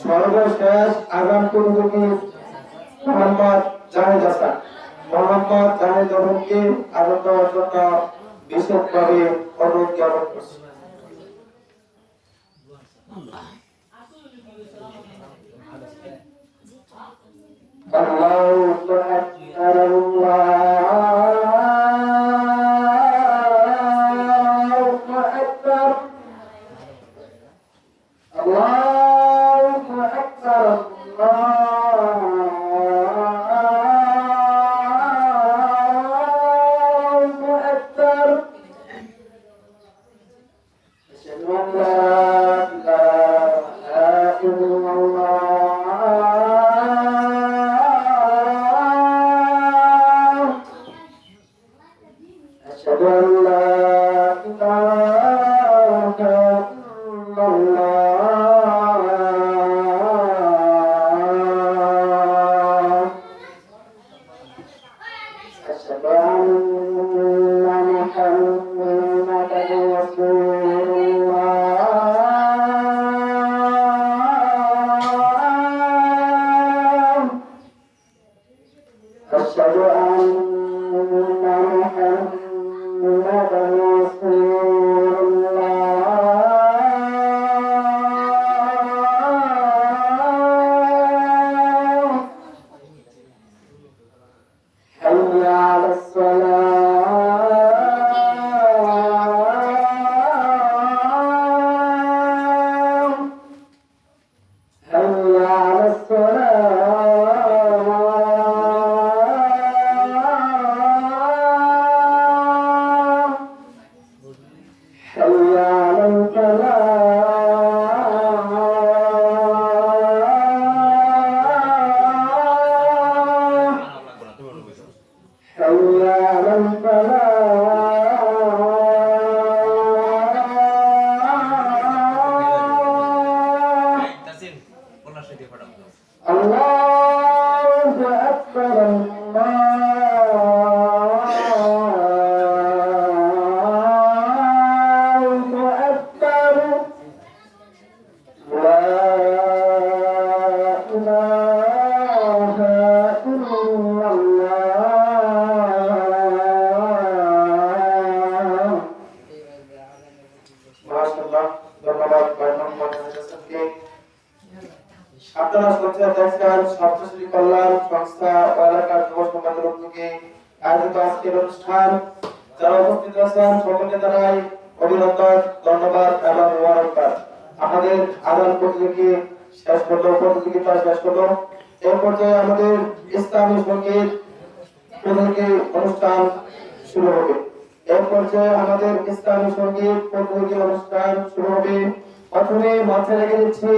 সর্বশেষ আগাম প্রতিযোগী মোহাম্মদ জাহিদ হাসান। মোহাম্মদ জাহিদ হাসানকে আগাম দেওয়ার জন্য বিশেষভাবে অনুরোধ জ্ঞাপন করছি। আল্লাহু আকবার আল্লাহু আকবার আল্লাহু আকবার আল্লাহু আকবার আশহাদু আন লা ইলাহা ইল্লাল্লাহ আশহাদু আন লা ইলাহা ইল্লাল্লাহ আশহাদু আন্না মুহাম্মাদান রাসূলুল্লাহ আশহাদু আন্না মুহাম্মাদান রাসূলুল্লাহ حي على الصلاة حي على الصلاة حي على الفلاح حي على الفلاح الله أكبر الله أكبر لا إله إلا الله মাশাআল্লাহ। ধন্যবাদ ভাই মোহাম্মদ হাসানকে। আপনারা শুনছেন দেখছেন সপ্তশ্রী কল্যাণ সংস্থা ও এলাকার যুব সমাজের উদ্যোগে আয়োজিত আজকের অনুষ্ঠান। যারা উপস্থিত আছেন সকলকে জানাই অভিনন্দন, ধন্যবাদ এবং মোবারকবাদ। আমাদের আদান প্রতিযোগিতা শেষ হলো। এই পর্যায়ে আমাদের ইসলামী সঙ্গীত প্রতিযোগী অনুষ্ঠান শুরু হবে। এই পর্যায়ে আমাদের ইসলামী সঙ্গীত প্রতিযোগী অনুষ্ঠান শুরু হবে। প্রথমে মঞ্চে রেখে দিচ্ছি